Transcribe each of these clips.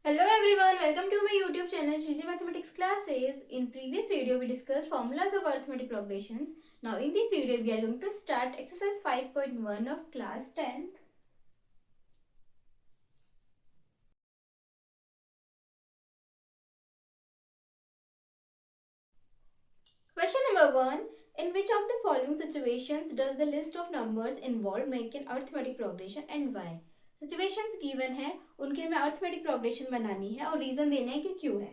Hello everyone, welcome to my YouTube channel Shriji Mathematics Classes. In previous video we discussed formulas of arithmetic progressions. Now in this video we are going to start exercise 5.1 of class 10th. Question number 1. In which of the following situations does the list of numbers involved make an arithmetic progression and why? Situations given है उनके हमें arithmetic progression बनानी है और reason देना है कि क्यों है.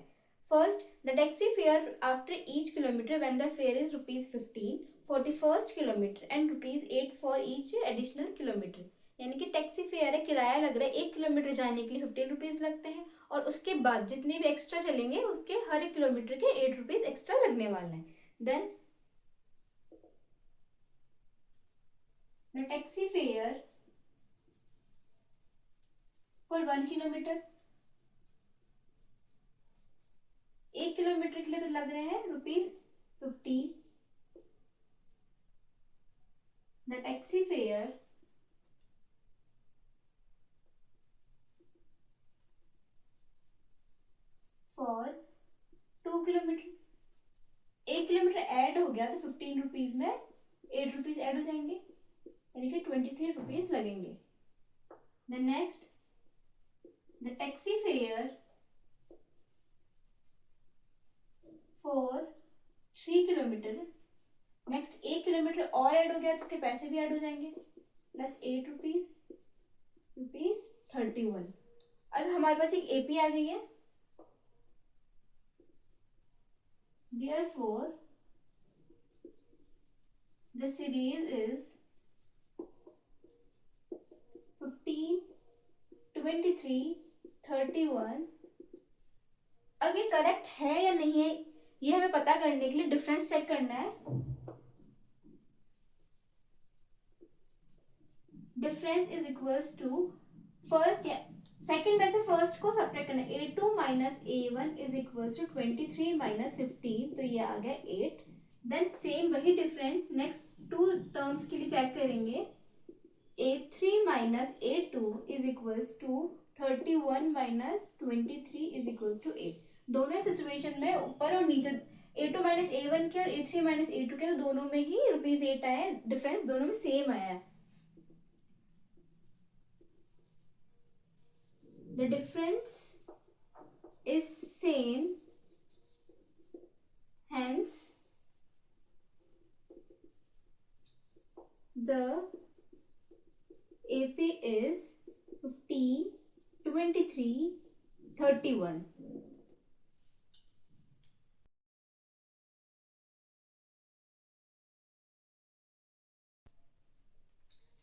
First, the taxi fare after each kilometer when the fare is ₹15 for the first kilometer and ₹8 for each additional kilometer. यानी कि टैक्सी फेयर है, किराया लग रहा है, 1 किलोमीटर जाने के लिए ₹15 लगते हैं और उसके बाद जितने भी एक्स्ट्रा चलेंगे उसके हर एक किलोमीटर के ₹8 एक्स्ट्रा लगने वाले हैं. Then the taxi fare for 1 kilometre, 1 kilometre के लिए तो लग रहे हैं ₹15. The taxi fare for 2 kilometre, 1 kilometre add हो गया तो ₹15 में ₹8 ऐड हो जाएंगे यानी कि ₹23 लगेंगे. Then next, the taxi fare for 3 kilometre. Next 1 kilometre और ऐड हो गया तो उसके पैसे भी ऐड हो जाएंगे प्लस ₹8 ₹31. अब हमारे पास एक एपी आ गई है. Therefore, the series is 15, 23, 31. अब ये करेक्ट है या नहीं है ये हमें पता करने के लिए डिफरेंस चेक करना है. Difference is equals to first या सेकेंड में से फर्स्ट को सब्ट्रैक्ट करना है. A2 minus A1 is equals to 23 minus 15, तो ये आ गया 8. देन सेम वही डिफरेंस नेक्स्ट टू टर्म्स के लिए चेक करेंगे. A3 minus A2 is equals to 31 minus 23 is equals to 8. दोनों सिचुएशन में ऊपर और नीचे A2 माइनस A1 के और A3 माइनस A2 के, तो दोनों में ही ₹8 आया है. डिफरेंस दोनों में सेम आया है. The difference is same, hence the AP is 15, 23, 31.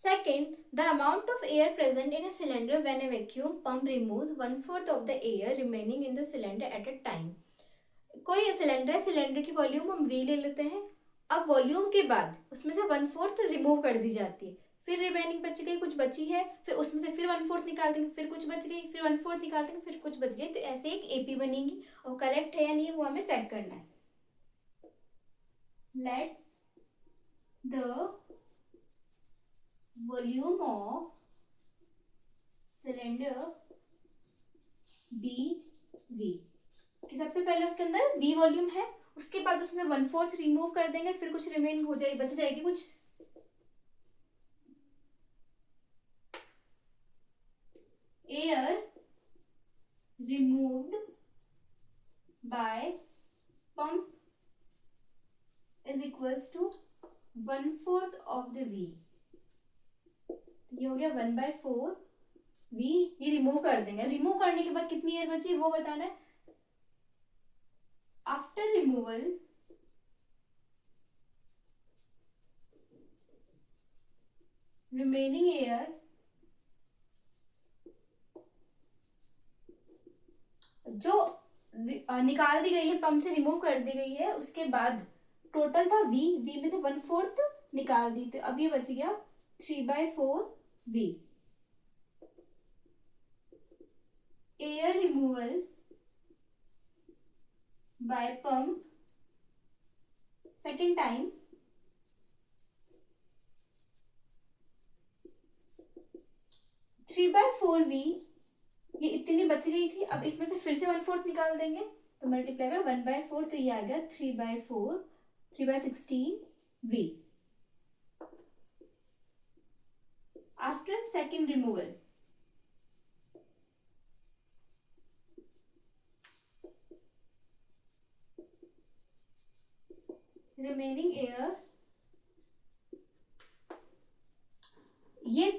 Second, the amount of air present in a cylinder when a vacuum pump removes 1/4 of the air remaining in the cylinder at a time. कोई cylinder है, cylinder की volume हम V ले लेते हैं. अब volume के बाद उसमें से 1/4 रिमूव कर दी जाती है, फिर रिमेनिंग बच गई, कुछ बची है, फिर उसमें से फिर 1/4 निकाल देंगे, फिर कुछ बच गई, फिर 1/4 निकाल देंगे, फिर कुछ बच गई. तो ऐसे एक एपी बनेगी और करेक्ट है या नहीं वो हमें चेक करना है. Let the volume of cylinder be V. सबसे पहले उसके अंदर V वॉल्यूम है, उसके बाद उसमें 1/4 रिमूव कर देंगे, फिर कुछ रिमेन हो जाएगी, बच जाएगी कुछ. Air removed by pump is equals to 1/4 of the V. ये हो गया 1/4 V. ये रिमूव कर देंगे. रिमूव करने के बाद कितनी एयर बची वो बताना है. आफ्टर रिमूवल रिमेनिंग एयर जो निकाल दी गई है, पंप से रिमूव कर दी गई है, उसके बाद टोटल था V में से 1/4 निकाल दी, तो अब ये बच गया 3/4 V. Air removal by pump second time 3/4 V ये इतनी बच गई थी, अब इसमें से फिर से 1/4 निकाल देंगे, तो मल्टीप्लाई बाय 1/4, तो ये आ गया 3/4, 3/16 v। After second removal, remaining air, ये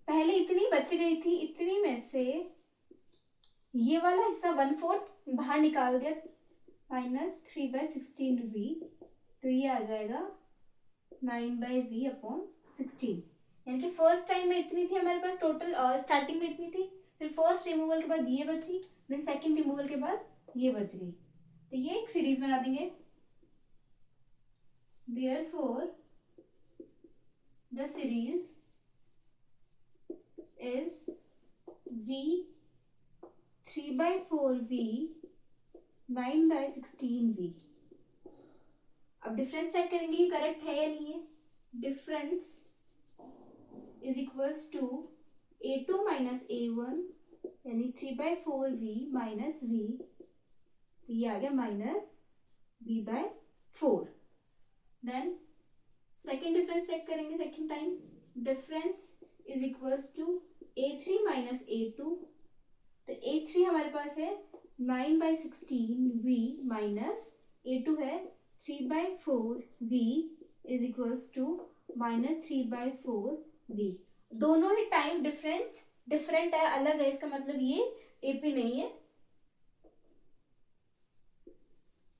पहले इतनी बच गई थी, इतनी में से ये वाला हिस्सा 1/4 बाहर निकाल दिया, -3/16v, तो ये आ जाएगा 9/v/16। यानी कि फर्स्ट टाइम में इतनी थी हमारे पास टोटल, स्टार्टिंग में इतनी थी, फिर फर्स्ट रिमूवल के बाद ये बची, देन सेकंड रिमूवल के बाद ये बच गई, तो ये एक सीरीज बना देंगे। Therefore the series is v 3/4v 9/16v। अब डिफरेंस चेक करेंगे कि करेक्ट है या नहीं है। Difference is equals to a2 minus a1, यानी 3/4v माइनस v, तो ये आ गया -v/4। Then second difference check करेंगे second time. Difference is equals to a3 minus a2, तो a3 हमारे पास है 9/16v माइनस a2 है 3/4v is equals to -3/4v। दोनों ही टाइम डिफरेंस डिफरेंट है, अलग है, इसका मतलब ये एपी नहीं है।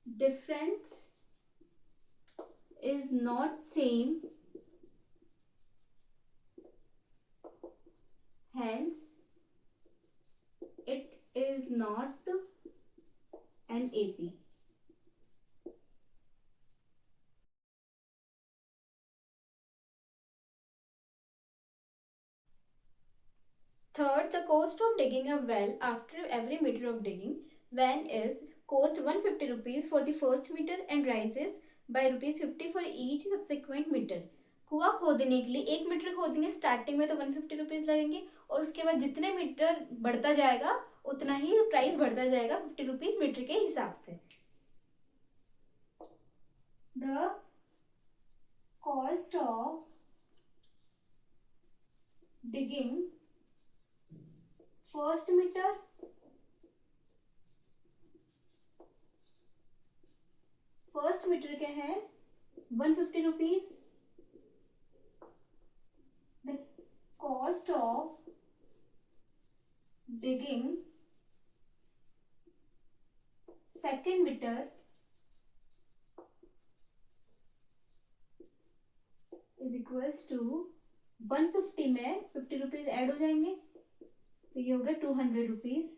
Difference is not same, hence it is not an AP। Third, the cost of digging a well after every meter of digging when is cost 150 rupees for the first meter and rises by rupees 50 for each subsequent meter। कुआं खोदने के लिए 1 metre खोदेंगे starting में तो 150 rupees लगेंगे, और उसके बाद जितने मीटर बढ़ता जाएगा उतना ही प्राइस बढ़ता जाएगा 50 रुपीज मीटर के हिसाब से। The cost of digging first metre, first metre क्या है 150 rupees. The cost of digging second metre is equals to 150 में 50 रुपीज ऐड हो जाएंगे, तो ये हो गया 200 rupees.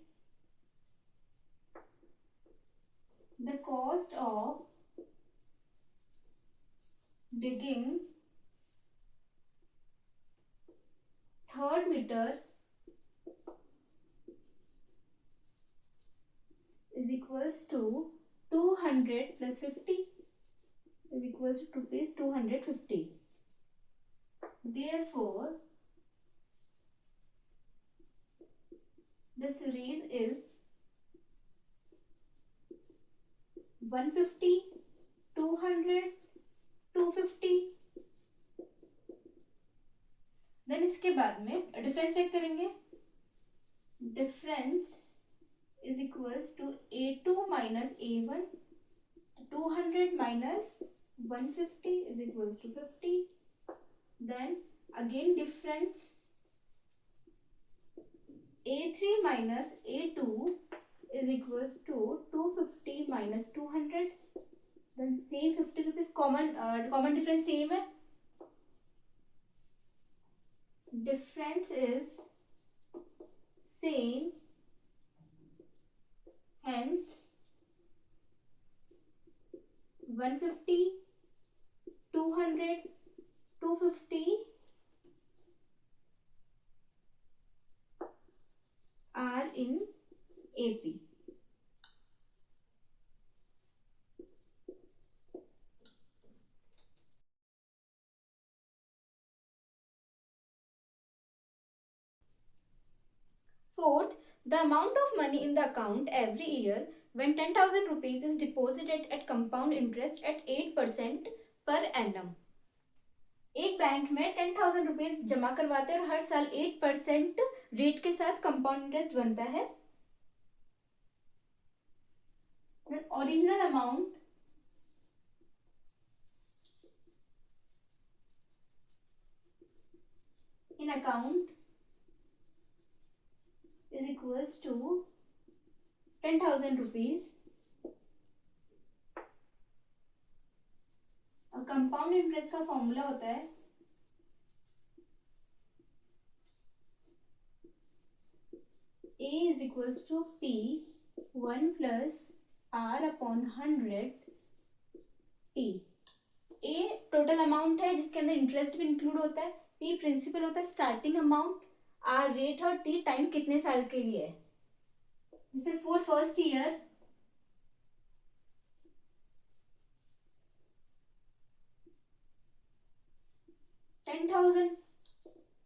The cost of digging third metre is equals to 200 plus 50 is equals to rupees 250। Therefore, the series is 150, 200, 250। Then इसके बाद में डिफरेंस चेक करेंगे। Difference is equals to a2 minus a1, 200 minus 150 is equals to 50। then again difference a3 minus a2 is equals to 250 minus 200, then same 50 rupees common difference same है। difference is same, hence 150, 200, 250 are in AP। Fourth, the amount of money in the account every year when 10,000 rupees is deposited at compound interest at 8% per annum. एक bank में 10,000 rupees जमा करवाते हैं और हर साल 8% rate के साथ कंपाउंड इंटरेस्ट बनता है. Then original amount in account is equals to 10,000 rupees. और कंपाउंड इंटरेस्ट का फॉर्मूला होता है A is equals to P 1 plus R upon 100 T. A total amount है जिसके अंदर इंटरेस्ट भी इंक्लूड होता है. P प्रिंसिपल होता है स्टार्टिंग अमाउंट. R रेट और T टाइम कितने साल के लिए है. जैसे फॉर फर्स्ट ईयर 10,000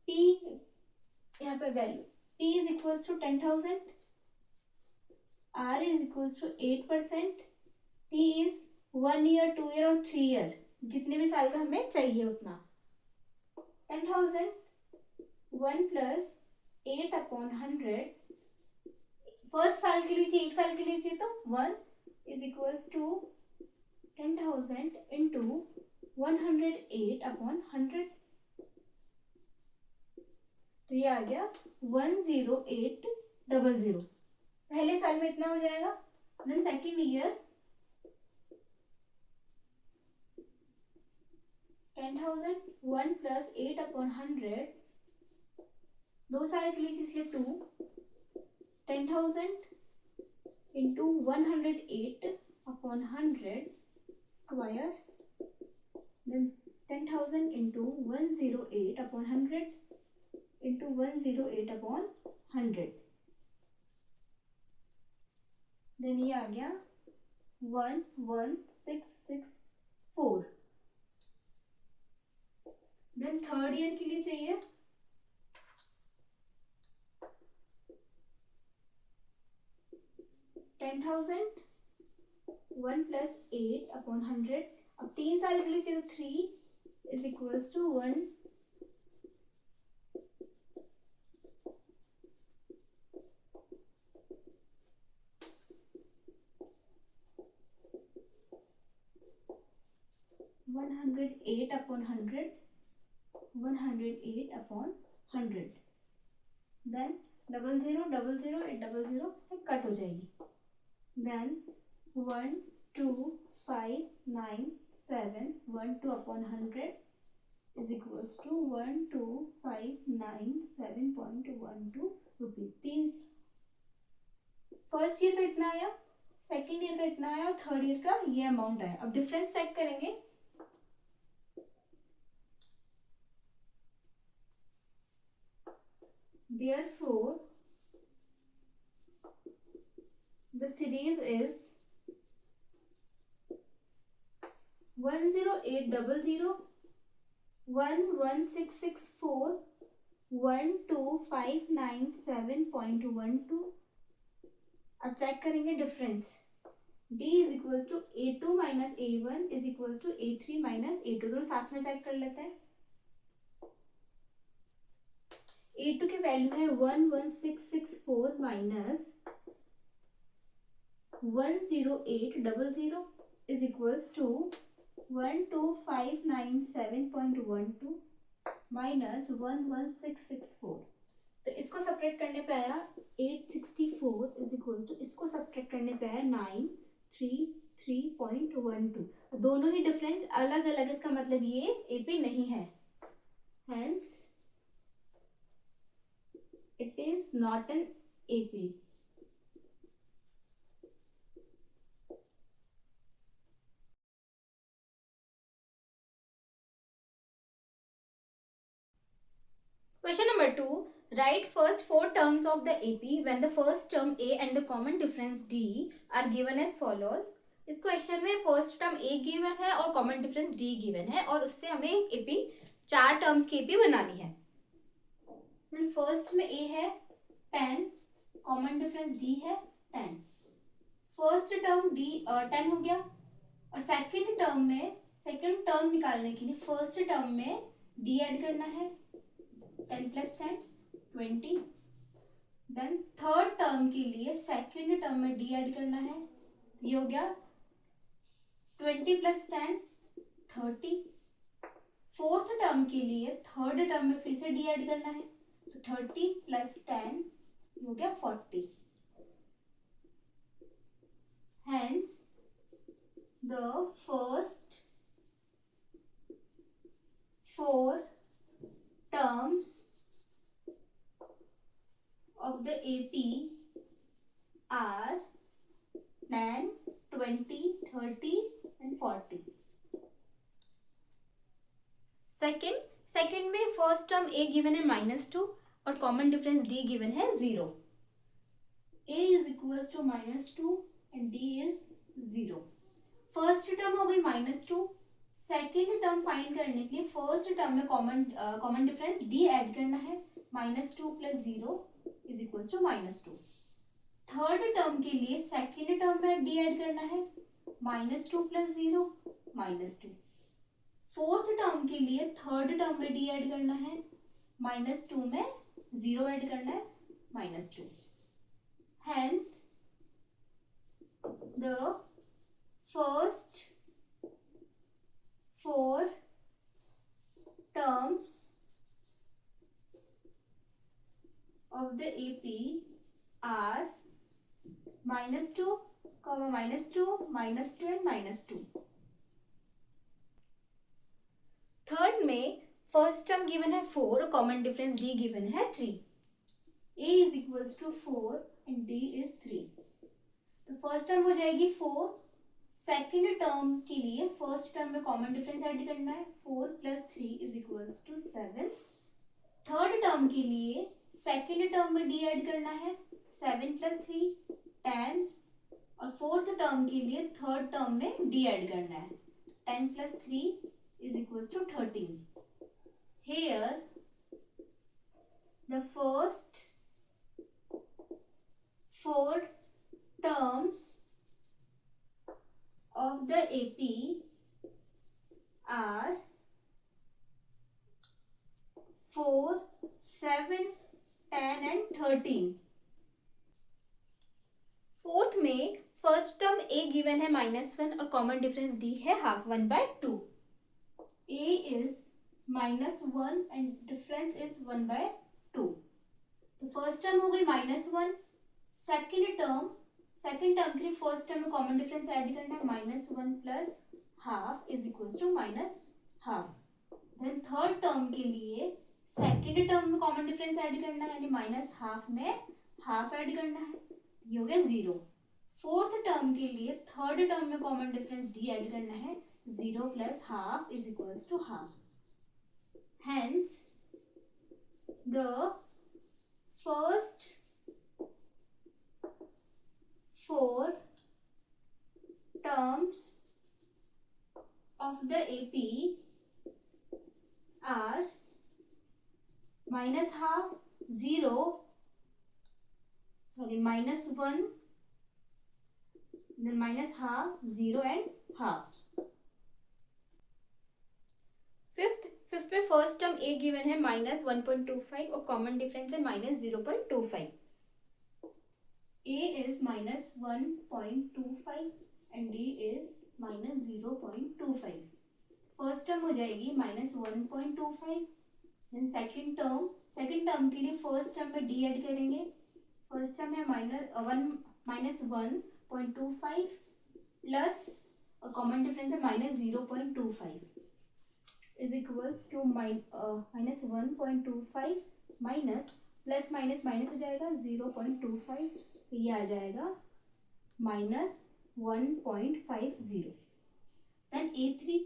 P यहाँ पे value P is equals to 10,000, R is equals to 8%, T is 1 year, 2 year और 3 year, जितने भी साल का हमें चाहिए उतना. 10,000 1 plus 8 upon 100. फर्स्ट साल के लिए चाहिए, एक साल के लिए चाहिए तो 1 is equals to 10,000 into 108 upon 100. तो ये आ गया 10800. पहले साल में इतना हो जाएगा. Then second year 10,000 1 plus 8 upon 100. 2 साल के लिए इसलिए 2. 10,000 into 108 upon 100 square. Then 10,000 into 108 upon 100 into 108 upon 100. Then ये आ गया 11664. Then थर्ड ईयर के लिए चाहिए 10,000 1 plus 8 upon 100. अब 3 साल के लिए चाहिए तो 3 is equals to 1 108 upon 100 108 upon 100. Then 00 00 00 से कट हो जाएगी. Then 1 2 5 9 7 1 2 upon 100 is equals to 1 2 5 9 7.12 rupees. तीन फर्स्ट ईयर पे इतना आया, सेकेंड ईयर पे इतना आया और थर्ड ईयर का ये अमाउंट आया. अब डिफरेंस चेक करेंगे. Therefore, the series is 10800 11664 12597.12. अब चेक करेंगे difference. D is equals to A2 minus A1 is equals to A3 minus A2. दोनों साथ में चेक कर लेते हैं. A2 की वैल्यू है 11664 minus 10800 is equals to 12597.12 minus 11664. तो इसको सब्ट्रैक्ट करने पे आया 864 is equals to इसको सब्ट्रैक्ट करने पे आया 933.12. दोनों ही डिफरेंस अलग अलग, इसका मतलब ये AP नहीं है. Hence it is not an AP. Question number 2. Write first 4 terms of the AP when the first term A and the common difference D are given as follows. इस क्वेश्चन में first term A given है और common difference D given है और उससे हमें एक AP 4 terms की AP बनानी है. फर्स्ट में A है पेन कॉमन डिफरेंस डी है 10। फर्स्ट टर्म डी 10 हो गया, और सेकंड टर्म निकालने के लिए फर्स्ट टर्म में डी ऐड करना है, 10 प्लस 10 20। देन थर्ड टर्म के लिए सेकंड टर्म में डी ऐड करना है, ये हो गया 20 प्लस 10 30। फोर्थ टर्म के लिए थर्ड टर्म में फिर से डी ऐड करना है, तो 30 प्लस 10 हो गया 40। Hence, the first 4 terms of the AP are 10, 20, 30 and 40. Second में फर्स्ट टर्म a गिवन है -2 और कॉमन डिफरेंस d गिवन है 0. a is equals to -2 and d is 0. First term हो गई -2. सेकेंड टर्म फाइंड करने के लिए फर्स्ट टर्म में कॉमन डिफरेंस d ऐड करना है, -2 plus 0 is equals to -2. Third term के लिए सेकेंड टर्म में d ऐड करना है, -2 प्लस 0 -2. फोर्थ टर्म के लिए थर्ड टर्म में d ऐड करना है, -2 में 0 ऐड करना है, -2. Hence, the first 4 terms of the AP are -2, -2, -2 and -2. Third में फर्स्ट टर्म गिवन है 4 और कॉमन डिफरेंस d गिवन है 3. a is equals to 4 and d is 3. तो फर्स्ट टर्म हो जाएगी 4. सेकेंड टर्म के लिए फर्स्ट टर्म में कॉमन डिफरेंस ऐड करना है, 4 plus 3 is equals to 7. Third term के लिए सेकेंड टर्म में d ऐड करना है, 7 प्लस 3 10. और फोर्थ टर्म के लिए थर्ड टर्म में d ऐड करना है, 10 plus 3 is equals to 13. Here the first 4 terms of the AP are 4, 7, 10 and 13. Fourth में फर्स्ट टर्म a गिवन है -1 और कॉमन डिफरेंस d है half 1/2. a is -1 and difference is 1/2. तो first term हो गई -1. Second term के लिए first term में कॉमन डिफरेंस ऐड करना है, -1 plus half is equals to -half. Then third term के लिए सेकेंड टर्म में कॉमन डिफरेंस ऐड करना है, यानी -हाफ में हाफ ऐड करना है, ये हो गया 0. फोर्थ टर्म के लिए थर्ड टर्म में कॉमन डिफरेंस d ऐड करना है, 0 plus half is equals to half. Hence, the first 4 terms of the AP are -1, then -half, 0 and half. Fifth में फर्स्ट टर्म a गिवन है -1.25 और common difference है -0.25. a is -1.25 and d is -0.25. First term हो जाएगी -1.25. Then second term के लिए first term में d add करेंगे. फर्स्ट टर्म है -1.25 प्लस और कॉमन डिफरेंस है -0.25 is equals to -1.25 minus plus minus minus हो जाएगा 0.25, तो ये आ जाएगा -1.50. देन A3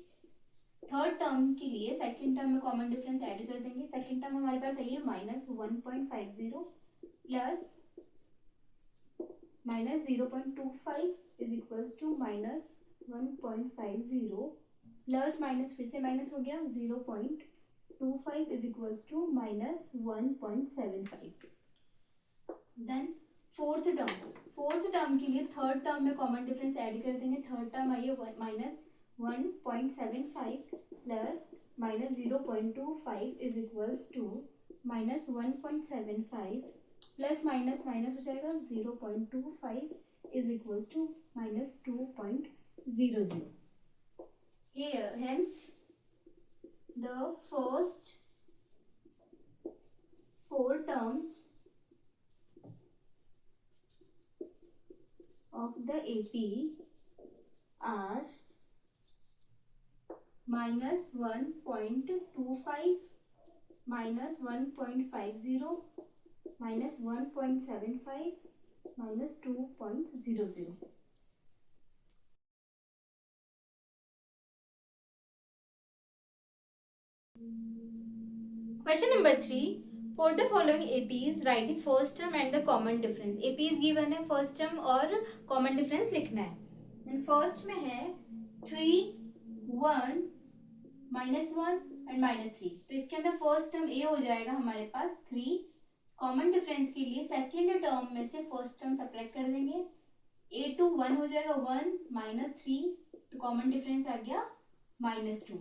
थर्ड टर्म के लिए सेकेंड टर्म में कॉमन डिफरेंस ऐड कर देंगे. सेकेंड टर्म हमारे पास है -1.50 plus -0.25 is equals to -1.50 plus minus फिर से माइनस हो गया, 0.25 is equals to -1.75. Then fourth term के लिए थर्ड टर्म में कॉमन डिफरेंस ऐड कर देंगे. थर्ड टर्म आई है -1.75 plus -0.25 is equals to -1.75 plus minus minus हो जाएगा 0.25 is equals to -2.00. Here, hence, the first four terms of the AP are -1.25, -1.50, -1.75, -2.00. Question number 3. For the following APs, write the first term and the common difference. AP is given है, first term और common difference लिखना है. Then first में है 3, 1, -1 and -3. तो इसके अंदर first term A हो जाएगा हमारे पास 3. कॉमन डिफरेंस के लिए सेकेंड टर्म में से फर्स्ट टर्म सब्ट्रैक्ट कर देंगे. A2 1 हो जाएगा, 1 -3, तो कॉमन डिफरेंस आ गया -2.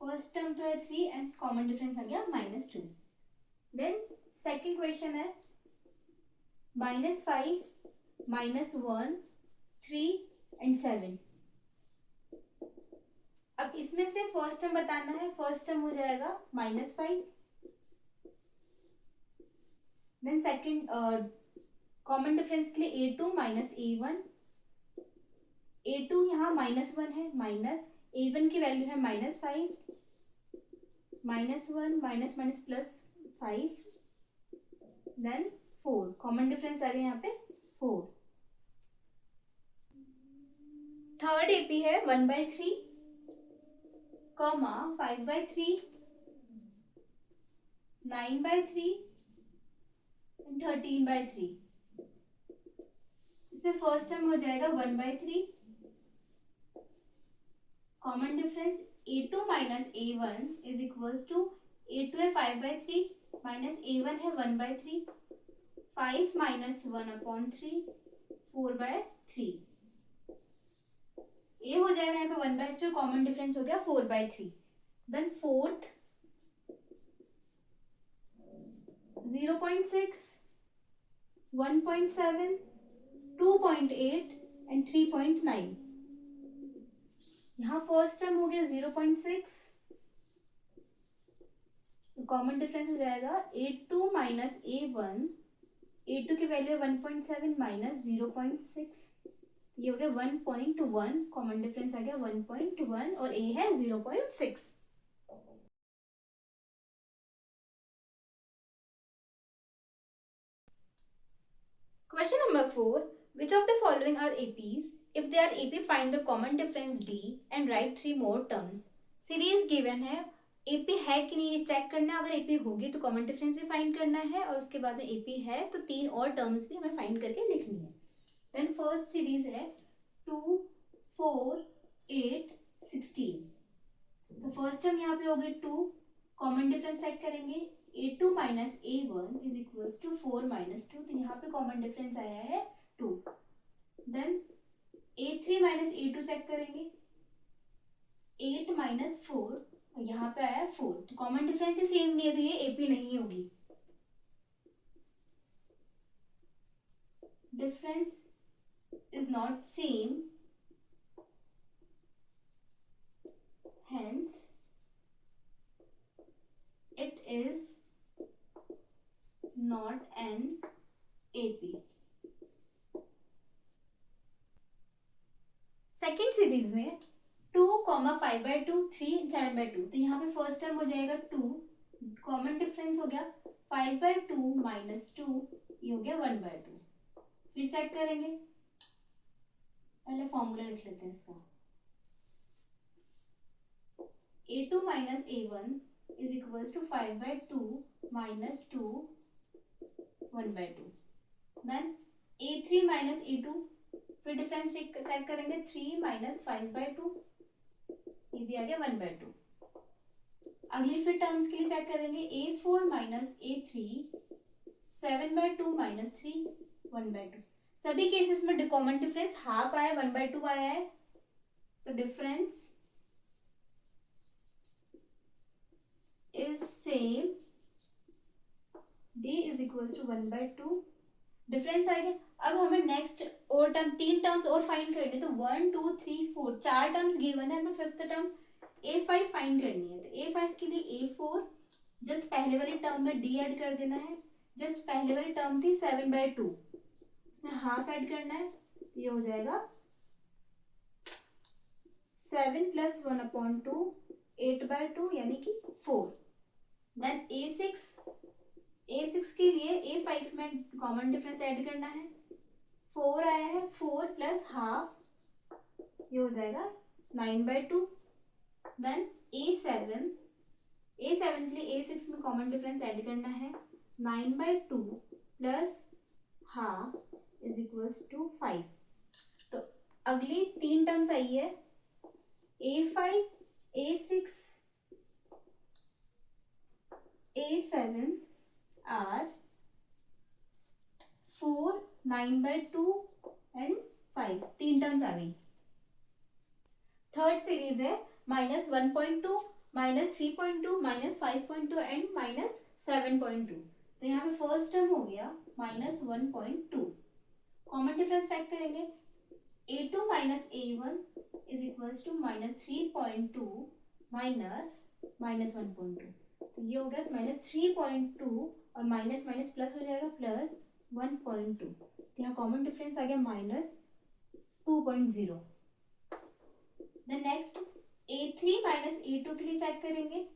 फर्स्ट टर्म तो है 3 एंड कॉमन डिफरेंस आ गया -2. देन सेकेंड क्वेश्चन है -5, -1, 3 एंड 7. अब इसमें से फर्स्ट टर्म बताना है. फर्स्ट टर्म हो जाएगा -5. देन सेकेंड कॉमन डिफरेंस के लिए A2 -A1. A2 यहाँ -1 है, माइनस A1 की वैल्यू है -5, -1 minus minus plus 5, then 4. Common difference आ गया यहाँ पे 4. थर्ड AP है 1/3, 5/3, 9/3 एंड 13/3. इसमें फर्स्ट टर्म हो जाएगा 1/3. Common difference A2 -A1 is equals to A2 है 5/3 माइनस A1 है 1/3. 5 - 1/3 4/3. A हो जाएगा यहाँ पे 1/3 और कॉमन डिफरेंस हो गया 4/3. Then fourth 0.6, 1.7, 2.8 and 3.9. यहाँ फर्स्ट टर्म हो गया 0.6, कॉमन डिफरेंस हो जाएगा A2 -A1. A2 की वैल्यू है 1.7 माइनस 0.6, ये हो गया 1.1. कॉमन डिफरेंस आ गया 1.1 और A है 0.6. Question number 4. Which of the following are APs? If they are AP, find the common difference D and write 3 more terms. Series given है, AP है कि नहीं ये चेक करना है. अगर AP होगी तो कॉमन डिफरेंस भी फाइंड करना है और उसके बाद में AP है तो 3 और टर्म्स भी हमें फाइंड करके लिखनी है. देन फर्स्ट सीरीज है 2, 4, 8, 16. तो फर्स्ट टर्म यहाँ पे हो गई 2. कॉमन डिफरेंस चेक करेंगे. A2 -A1 is equals to 4 - 2. तो यहाँ पे कॉमन डिफरेंस आया है 2. देन A3 -A2 चेक करेंगे. 8 - 4 और यहाँ पे आया 4. तो कॉमन डिफरेंस ही सेम नहीं है तो ये AP नहीं होगी. Difference is not same, hence it is not an AP. Second series में 2, 5/2, 3 एंड 7/2. तो यहाँ पे फर्स्ट टर्म हो जाएगा 2. कॉमन डिफरेंस हो गया 5/2 -2, ये हो गया 1/2. फिर चेक करेंगे. पहले फॉर्मूला लिख लेते हैं इसका. A2 -A1 is equals to 5/2 -2 1/2. Then A3 -A2, फिर डिफरेंस चेक करेंगे. 3 - 5/2, ये भी आ गया 1/2. अगली फिर टर्म्स के लिए चेक करेंगे. A4 - A3 7/2 minus 3 1/2। सभी केसेस में कॉमन डिफरेंस हाफ आया, 1/2 आया है, तो difference is same, d is equals to 1/2। Difference आ गया। अब हमें नेक्स्ट और टर्म, 3 टर्म्स और फाइंड करनी है, तो 1 2 3 4 4 टर्म्स गिवन है, हमें फिफ्थ टर्म a5 फाइंड करनी है। तो a5 के लिए a4 जस्ट पहले वाली टर्म में d ऐड कर देना है। जस्ट पहले वाली टर्म थी 7/2, इसमें हाफ ऐड करना है, तो ये हो जाएगा 7 + 1/2 8/2 यानी कि 4। देन a6 के लिए a5 में कॉमन डिफरेंस ऐड करना है, 4 आया है, 4 + हाफ, ये हो जाएगा 9/2। देन a7 के लिए a6 में कॉमन डिफरेंस ऐड करना है, 9/2 + हाफ इज इक्वल्स टू 5। तो अगली 3 टर्म्स आई है, a5 a6 a7 are 4 9/2 and 5, 3 terms आ गई। थर्ड सीरीज है -1.2 -3.2 -5.2 एंड -7.2। तो यहाँ पे फर्स्ट टर्म हो गया -1.2। कॉमन डिफरेंस चेक करेंगे, a2 - a1 is equals to -3.2 -1.2। तो ये हो गया -3.2 और माइनस माइनस प्लस हो जाएगा +1.2। तो यहाँ कॉमन डिफरेंस आ गया -2.0। देन नेक्स्ट a3 - a2 के लिए चेक करेंगे,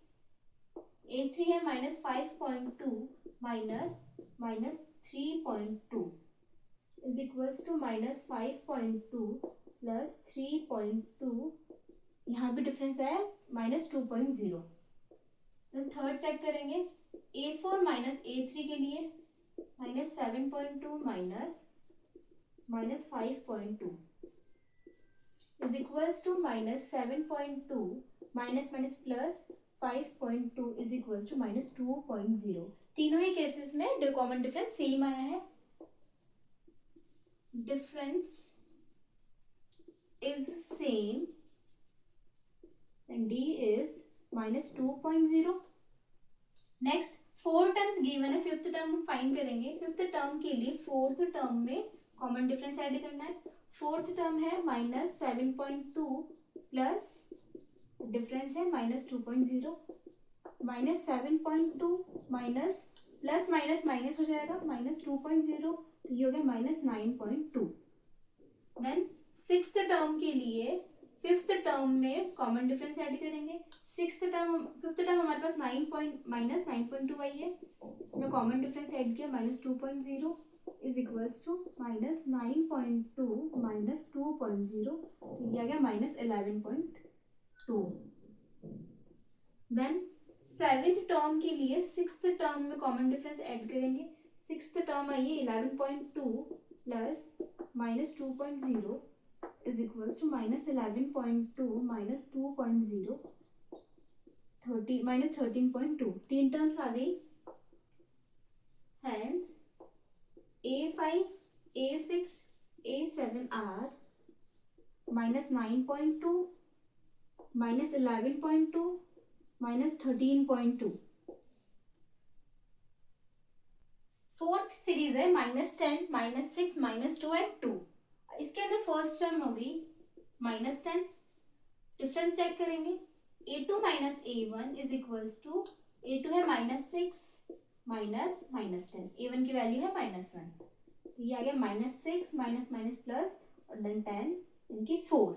a3 है -5.2 -3.2 इज इक्वल्स टू -5.2 + 3.2, यहाँ भी डिफरेंस आया -2.0। देन थर्ड चेक करेंगे, a4 - a3 के लिए -7.2 -5.2 is equals to -7.2 minus minus plus 5.2 is equals to -2.0। तीनों ही केसेस में कॉमन डिफरेंस सेम आया है। Difference is same and d is -2.0। Next 4 terms given है, फिफ्थ टर्म हम फाइंड करेंगे। फिफ्थ टर्म के लिए फोर्थ टर्म में कॉमन डिफरेंस ऐड करना है। फोर्थ टर्म है -7.2 प्लस डिफरेंस है -2.0, -7.2 माइनस प्लस माइनस माइनस हो जाएगा -2.0, तो ये हो गया -9.2। देन सिक्स्थ टर्म के लिए फिफ्थ टर्म में कॉमन डिफरेंस ऐड करेंगे। फिफ्थ टर्म हमारे पास -9.2 आई है, इसमें कॉमन डिफरेंस ऐड किया -2.0 इज इक्वल्स टू -9.2 -2.0, ये आ गया -11.2। देन सेवेंथ टर्म के लिए सिक्स्थ टर्म में कॉमन डिफरेंस ऐड करेंगे। सिक्स्थ टर्म आई है 11.2 प्लस -2.0 इज इक्वल्स टू -11.2 -2.0 13.2। तीन टर्म्स आ गई। Hence a5 a6 a7 are -9.2 -11.2 -13.2। Fourth series है -10 -6 -2 एंड 2। इसके अंदर फर्स्ट टर्म हो गई -10। डिफरेंस चेक करेंगे, a2 - a1 is equals to a2 है -6 -10, a1 की वैल्यू है -1, तो ये आ गया -6 माइनस माइनस प्लस और देन 10 इनकी 4।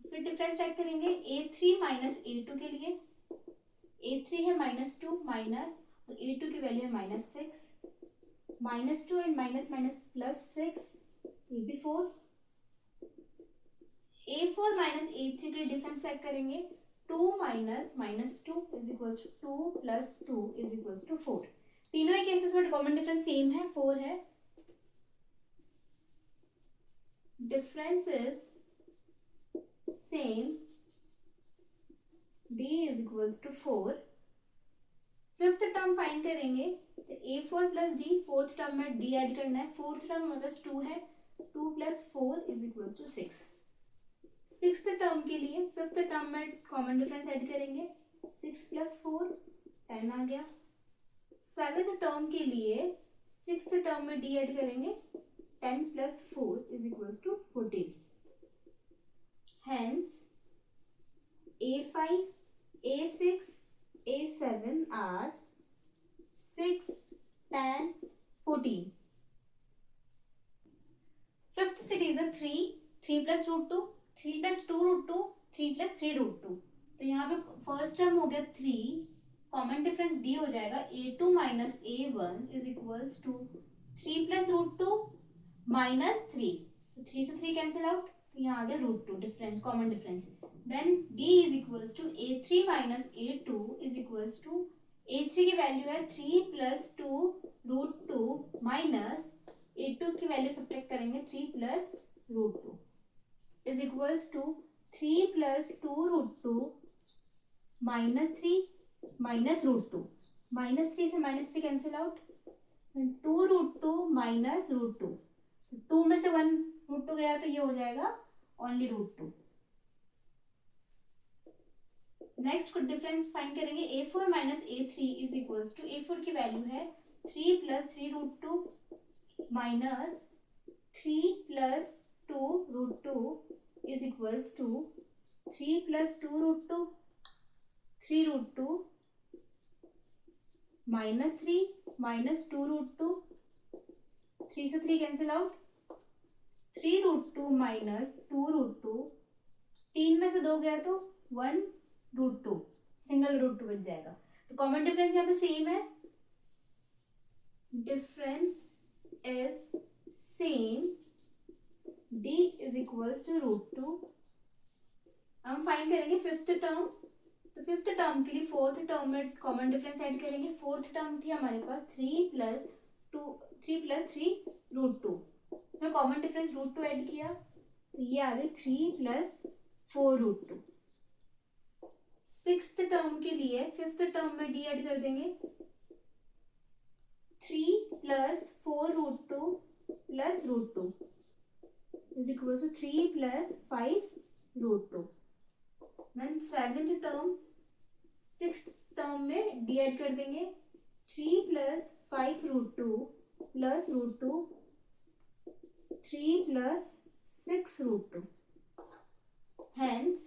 फिर डिफरेंस चेक करेंगे, a3 - a2 के लिए a3 है -2 माइनस और a2 की वैल्यू है -6, -2 एंड माइनस माइनस +6, ये भी 4। a4 - a3 के लिए डिफरेंस चेक करेंगे, 2 - -2 is equals to 2 + 2 is equals to 4। तीनों ही केसेस में कॉमन डिफरेंस सेम है, 4 है। Difference is same, d is equals to 4। Fifth term find करेंगे तो A4 plus D, fourth term में डी ऐड करना है, फोर्थ टर्म हमारे पास 2 है, 2 plus 4 is equal to 6। Sixth term के लिए फिफ्थ टर्म में कॉमन डिफरेंस ऐड करेंगे, 6 प्लस 4 10 आ गया। सेवेंथ टर्म के लिए सिक्स्थ टर्म में डी ऐड करेंगे, 10 plus 4 is equal to 14। Hence A5, A6, A7 are 6, 10, 14. Fifth series है 3, 3 plus root 2, 3 plus 2 root 2, 3 plus 3 root 2। तो यहाँ पे फर्स्ट टर्म हो गया 3, कॉमन डिफरेंस डी हो जाएगा A2 minus A1 is equals to 3 plus root 2 minus 3, तो 3 से 3 कैंसिल आउट, तो यहाँ आ गया root 2 difference, common difference. Then D is equals to A3 minus A2 is equals to A3 की वैल्यू है 3 प्लस 2 रूट 2 माइनस A2 की value subtract करेंगे 3 plus root 2 is equals to 3 plus 2 root 2 minus 3 minus root 2, minus 3 से minus 3 cancel out, 2 root 2 minus root 2, 2 में से 1 root 2 गया तो ये हो जाएगा ओनली रूट 2। नेक्स्ट कुछ डिफरेंस फाइंड करेंगे, A4 minus A3 is equals to A4 की वैल्यू है 3 plus 3 root 2 minus 3 plus 2 root 2 is equals to 3 plus 2 root 2, 3 root 2 minus 3 minus 2 root 2, 3 से 3 cancel out, 3 root 2 minus 2 root 2, 3 में से 2 गया तो 1 root 2, single root 2 बच जाएगा। तो कॉमन डिफरेंस यहाँ पे सेम है, difference is same, D is equals to root 2। हम फाइंड करेंगे फिफ्थ टर्म, तो फिफ्थ टर्म के लिए फोर्थ टर्म में कॉमन डिफरेंस ऐड करेंगे। फोर्थ टर्म थी हमारे पास 3 प्लस 3 रूट 2, इसमें कॉमन डिफरेंस रूट 2 ऐड किया तो ये आ गई 3 प्लस 4 रूट 2। सिक्स्थ टर्म के लिए फिफ्थ टर्म में डी ऐड कर देंगे, 3 plus 4 root 2 plus root 2 is equal to 3 plus 5 root 2। Then seventh term sixth term में डी ऐड कर देंगे, 3 plus 5 root 2 plus root 2, 3 plus 6 root 2। Hence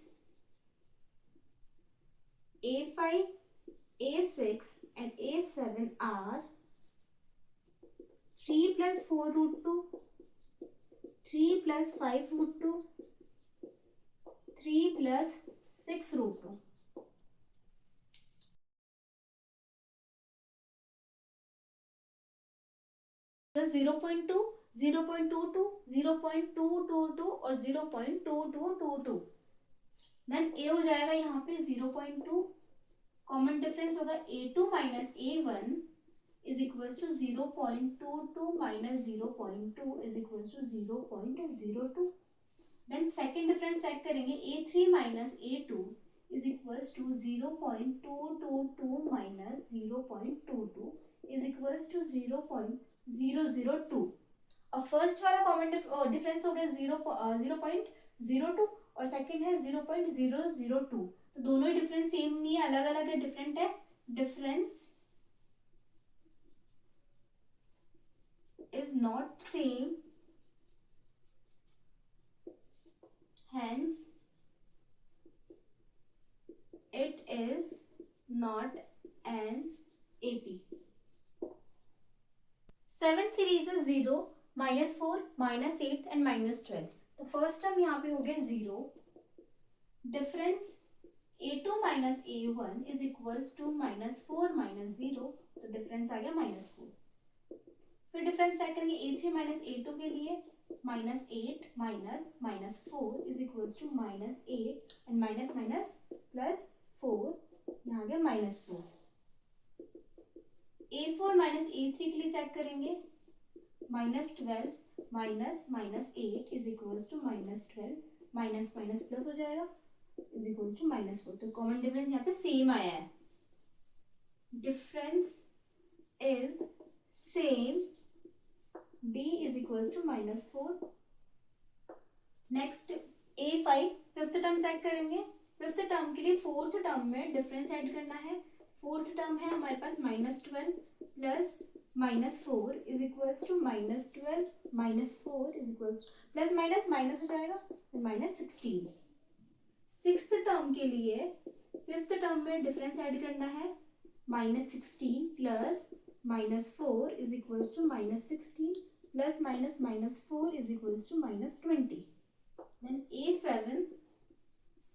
A5, A6 and A7 are 3 plus 4 root 2, 3 plus 5 root 2, 3 plus 6 root 2। तो 0.2, 0.22, 0.222 और 0.2222। Then ए हो जाएगा यहाँ पे 0.2, common difference होगा A2 minus A1 is equals to 0.22 minus 0.2 is equals to 0.02। Then second difference check करेंगे, A3 minus A2 is equals to 0.222 minus 0.22 is equals to 0.002। और first वाला कॉमन डिफरेंस हो गया 0.02 और सेकंड है 0.002, तो दोनों ही डिफरेंस सेम नहीं है, अलग अलग है, डिफरेंट है। Difference is not same, hence it is not an AP। Seventh series है 0, -4, -8 एंड -12। तो फर्स्ट टर्म यहाँ पे हो गया 0, difference A2 minus A1 is equals to -4 minus 0, तो डिफरेंस आ गया -4। फिर डिफरेंस चेक करेंगे A3 माइनस A2 के लिए, -8 minus -4 is equals to -8 and minus minus +4, यहाँ आ गया -4। A4 माइनस A3 के लिए चेक करेंगे, -12 minus -8 is equals to -12, minus minus plus हो जाएगा इज इक्वल्स टू -4। तो कॉमन डिफरेंस यहाँ पे सेम आया है। difference is same, d is equals to -4. Next A5 fifth term check करेंगे। फिफ्थ टर्म के लिए फोर्थ टर्म में डिफरेंस ऐड करना है। फोर्थ टर्म है हमारे पास -12 plus -4 is equals to -12 -4 is equals plus minus minus हो जाएगा -16। सिक्स्थ टर्म के लिए फिफ्थ टर्म में डिफरेंस ऐड करना है। -16 plus -4 is equals to -16 plus -4 is equals to -20। Then A7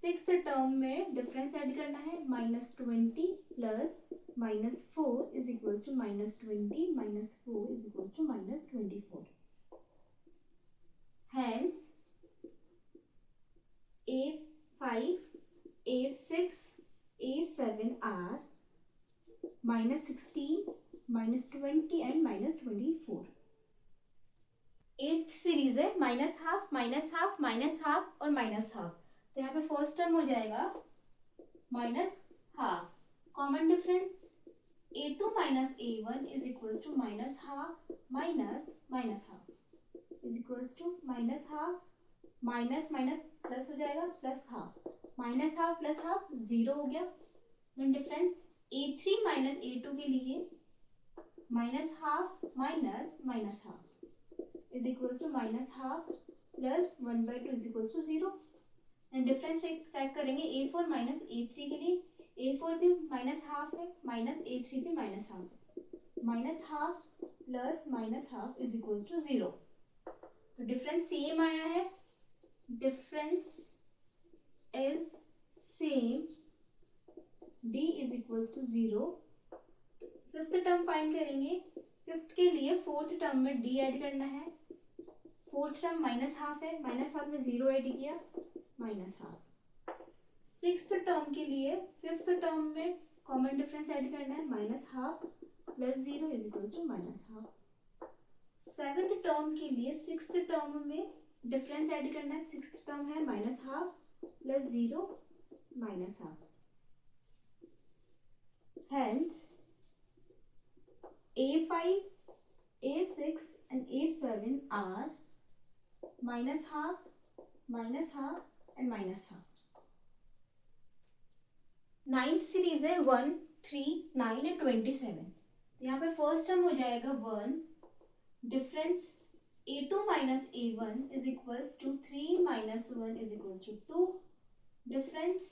sixth term में डिफरेंस ऐड करना है। -20 plus -4 is equals to -20 -4 is equals to -24। Hence A5, A6, A7 are -16, -20 and -24। Eighth series है -12, -12, -12 और -12। तो यहाँ पे फर्स्ट टर्म हो जाएगा -12। Common difference A2 minus A1 is equals to -12 minus -12 is equals to -12 minus minus plus हो जाएगा +12 -12 plus half 0 हो गया। Then difference A3 minus A2 के लिए -12 minus -12 is equals to -12 plus 1/2 is equals to 0। And difference check करेंगे A4 minus A3 के लिए। A4 भी -12 है माइनस A3 भी -12 -12 प्लस -12 इज इक्वल्स टू 0। तो डिफरेंस सेम आया है। Difference is same, D is equals to 0। Fifth term find करेंगे। फिफ्थ के लिए फोर्थ टर्म में D ऐड करना है। फोर्थ टर्म -12 है, -12 में 0 ऐड किया -12। सिक्स्थ टर्म के लिए फिफ्थ टर्म में कॉमन डिफरेंस ऐड करना है। -12 plus 0 is equals to -12। Seventh term के लिए सिक्स्थ टर्म में डिफरेंस ऐड करना है। सिक्स्थ टर्म है -12 plus 0 -12। Hence A5, A6 and A7 are -12, -12 and -12। Ninth series है 1, 3, 9 and 27। यहाँ पे फर्स्ट टर्म हो जाएगा 1। Difference A2 minus A1 is equals to 3 minus 1 is equals to 2। Difference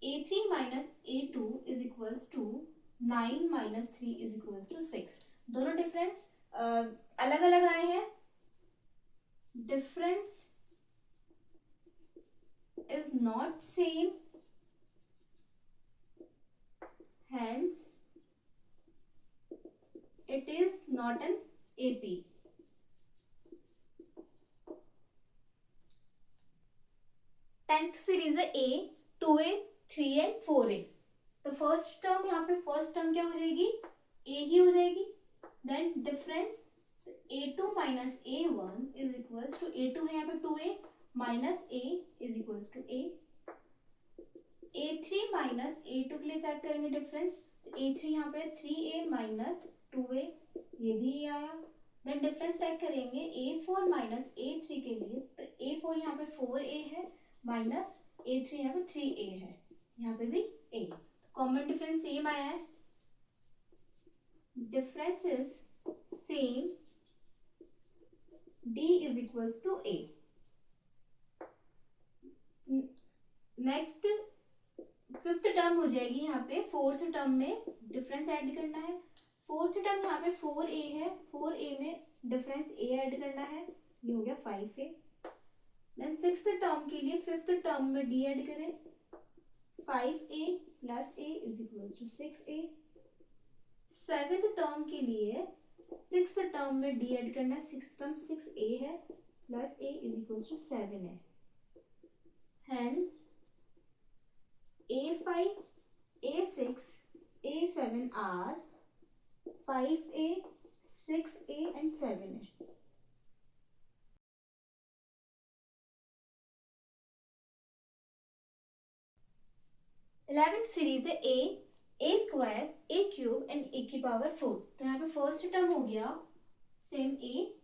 A3 minus A2 is equals to 9 minus 3 is equals to 6। दोनों difference अलग अलग आए हैं। Difference is not same, hence it is not an AP। Tenth series है A, 2A, 3A and 4A। तो first term यहाँ पे first term क्या हो जाएगी A ही हो जाएगी। Then difference A2 minus A1 is equals to A2 है यहाँ पे 2A minus A is equals to A। A3 minus A2 के लिए चेक करेंगे डिफरेंस। तो A3 यहाँ पे 3A माइनस 2A, ये भी A आया। देन डिफरेंस चेक करेंगे A4 माइनस A3 के लिए। तो A4 यहाँ पे 4A है माइनस A3 यहाँ पे 3A है, यहाँ पे भी A। कॉमन डिफरेंस सेम आया है। Difference is same, D is equals to A। Next fifth term हो जाएगी। यहाँ पे फोर्थ टर्म में डिफरेंस ऐड करना है। फोर्थ टर्म यहाँ पे 4A है, 4A में डिफरेंस A ऐड करना है, ये हो गया 5A। देन सिक्स्थ टर्म के लिए फिफ्थ टर्म में D ऐड करें। 5A plus A is equals to 6A। Seventh term के लिए सिक्स्थ टर्म में D ऐड करना है। सिक्स्थ टर्म 6A है plus A is equals to 7 है। Hence A5, A6, A7 are 5A, 6A and 7A। 11th series है A, A square, A cube and A की power 4। तो यहाँ पे फर्स्ट टर्म हो गया सेम ए।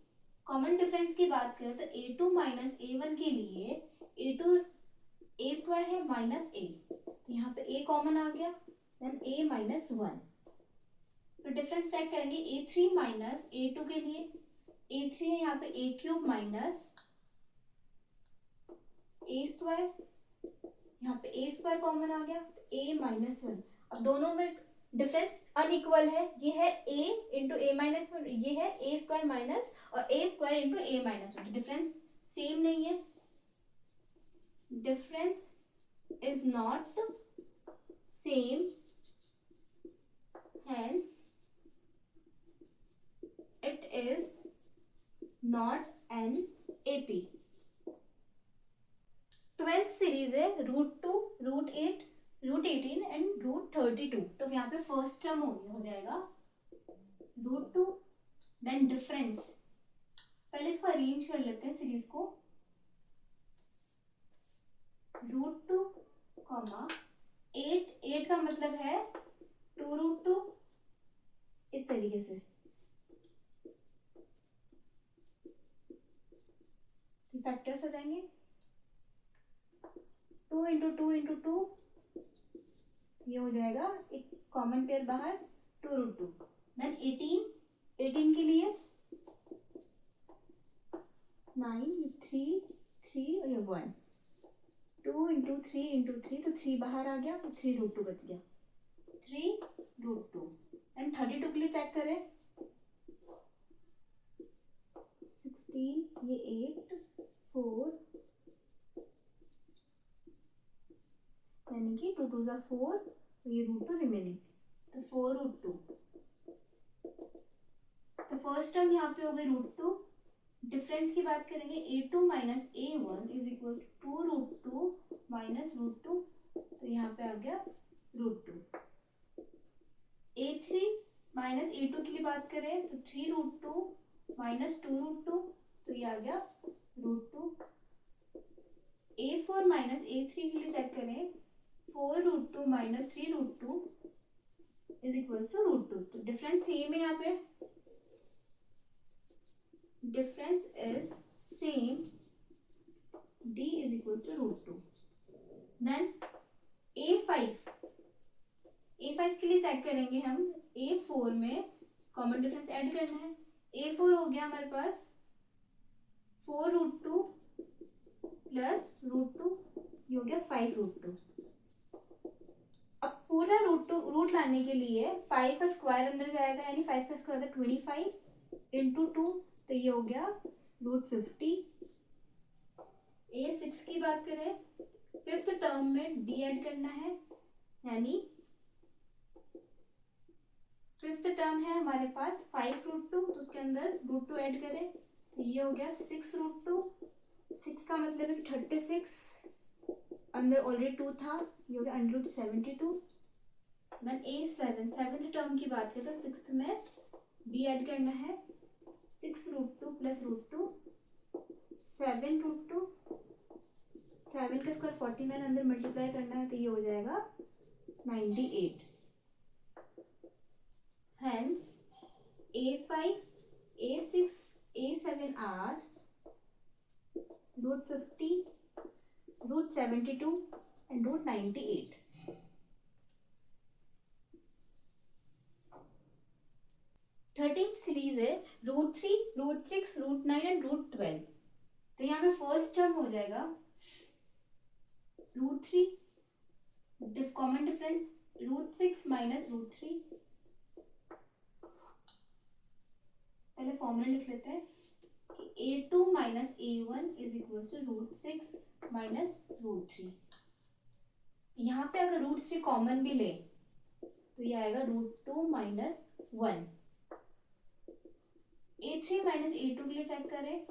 कॉमन डिफरेंस की बात करें तो a2 माइनस a1 के लिए a2 ए स्क्वायर है माइनस ए, तो यहाँ पे a कॉमन आ गया, देन a माइनस 1। तो डिफरेंस चेक करेंगे a3 माइनस a2 के लिए, a3 है यहाँ पे ए क्यूब माइनस ए स्क्वायर, यहाँ पे ए स्क्वायर कॉमन आ गया, a माइनस 1। अब दोनों में डिफरेंस अनइक्वल है, ये है a इंटू ए माइनस 1, ये है ए स्क्वायर माइनस और ए स्क्वायर इंटू ए माइनस 1, डिफरेंस सेम नहीं है, difference is not same, hence it is not an AP। 12th series है √2, √8, √18 एंड √32। तो यहाँ पे फर्स्ट टर्म हो जाएगा √2, देन डिफरेंस। पहले इसको अरेंज कर लेते हैं सीरीज को, √2 कॉमा 8 का मतलब है 2√2, इस तरीके से फैक्टर्स आ जाएंगे, 2 इंटू 2 इंटू 2, ये हो जाएगा एक कॉमन पेयर बाहर 2√2। देन 18 के लिए 9, 3, 3 और ये 1, 2 इंटू 3 इंटू 3, तो 3 बाहर आ गया, तो 3√2 बच गया, 3√2। एंड 32 के लिए चेक करें, 16, ये 8, 4, यानी कि 2 2 4, ये √2 रिमेनिंग, तो 4√2। तो फर्स्ट टर्म यहाँ पे हो गई √2। डिफरेंस की बात करेंगे a2 minus a1 is equal to 2√2 minus √2, तो यहाँ पे आ गया √2। a3 माइनस a2 के लिए बात करें तो 3√2 माइनस 2√2, तो ये आ गया √2। a4 माइनस a3 के लिए चेक करें, 4√2 माइनस 3√2 इज इक्वल टू √2। तो डिफरेंस सेम है यहाँ पे, difference is same, d is equal to √2। Then a5 के लिए चेक करेंगे हम, a4 में कॉमन डिफरेंस ऐड करना है, a4 हो गया हमारे पास 4√2 प्लस √2, ये हो गया 5√2। अब पूरा रूट लाने के लिए 5 का स्क्वायर अंदर जाएगा, यानी 5 का स्क्वायर 25 इंटू 2, तो ये हो गया √50। a6 की बात करें, फिफ्थ टर्म में d ऐड करना है, यानी फिफ्थ टर्म है हमारे पास 5√2, तो उसके अंदर √2 ऐड करें, तो ये हो गया 6√2। 6 का मतलब है कि 36, अंदर ऑलरेडी 2 था, ये हो गया √72। देन a7 सेवेंथ टर्म की बात करें तो सिक्स्थ में d ऐड करना है, 6√2 प्लस √2, 7√2, 7 का स्क्वायर 49 अंदर मल्टीप्लाई करना है, तो ये हो जाएगा 98। Hence a5, a6, a7 are √50, √72 and √98। 13th series है √3, √6, √9 एंड √12। तो यहाँ पे फर्स्ट टर्म हो जाएगा √3, कॉमन डिफरेंस √6 माइनस √3। पहले फॉर्मूला लिख लेते हैं कि a2 minus a1 is equal to √6 minus √3। यहाँ पे अगर √3 कॉमन भी ले तो ये आएगा √2 माइनस 1। a3 माइनस a2 के लिए चेक करें,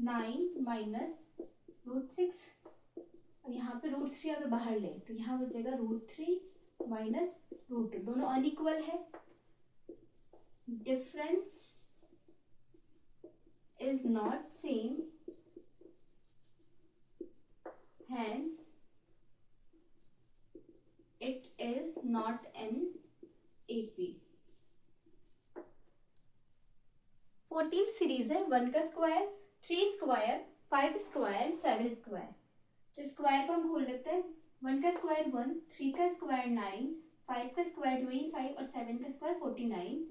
9 माइनस √6, और यहाँ पे √3 अगर बाहर ले तो यहाँ बचेगा √3 माइनस √2, दोनों अनइक्वल है, difference is not same, hence It is not an AP. 14th series है 1 का स्क्वायर, 3 स्क्वायर, 5 स्क्वायर, 7 स्क्वायर। तो स्क्वायर को हम खोल लेते हैं। 1 का स्क्वायर 1, 3 का स्क्वायर 9, 5 का स्क्वायर 25 और 7 का स्क्वायर 49।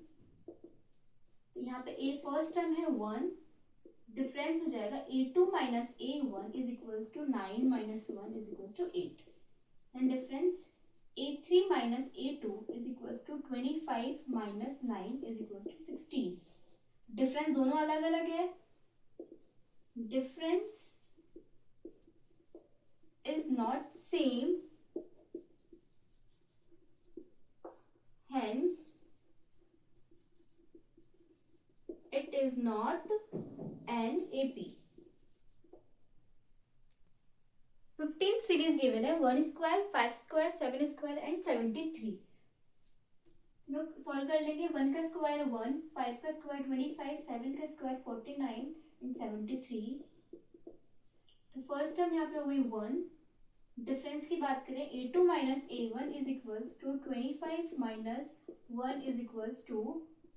तो यहाँ पे ए फर्स्ट टर्म है 1, डिफरेंस हो जाएगा A2 minus A1 is equals to 9 minus 1 is equals to 8। And difference A3 minus A2 is equals to 25 minus 9 is equals to 16। Difference दोनों अलग अलग है। Difference is not same, hence it is not an AP। 15th series given है 1 square, 5 square, 7 square and 73। लोग solve कर लेंगे। 1 का square 1, 5 का स्क्वायर 25, 7 का स्क्वायर 49 एंड 73। तो फर्स्ट टर्म यहाँ पे हो गई 1। डिफरेंस की बात करें A2 minus A1 is equals to 25 minus 1 is equals to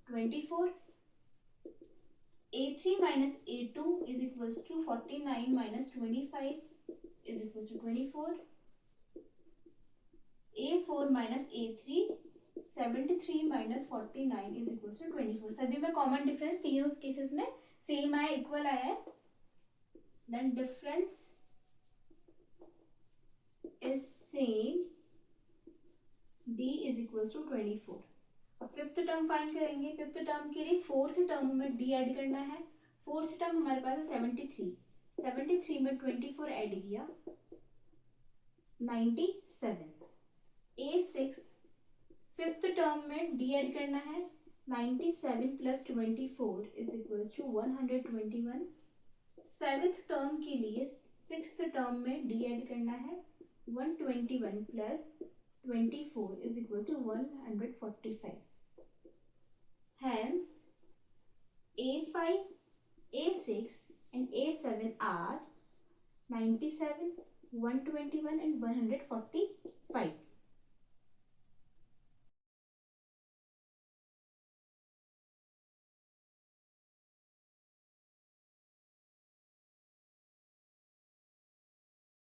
24। A3 minus A2 is equals to 49 minus 25 is equals to 24। A4 minus A3 73 minus 49 is equals to 24। सभी में कॉमन डिफरेंस तीनों केसेस में same आया, equal आया है। Then difference is same, D is equals to 24। अब fifth term find करेंगे। Fifth term के लिए फोर्थ टर्म में D ऐड करना है। फोर्थ टर्म हमारे पास है 73, 73 में 24 ऐड किया 97। A6 फिफ्थ टर्म में D ऐड करना है। 97 plus 24 is equals to 121। Seventh term के लिए सिक्स्थ टर्म में D ऐड करना है। 121 plus 24 is equal to 145. Hence, A5, A6 and A7 are 97, 121 and 145.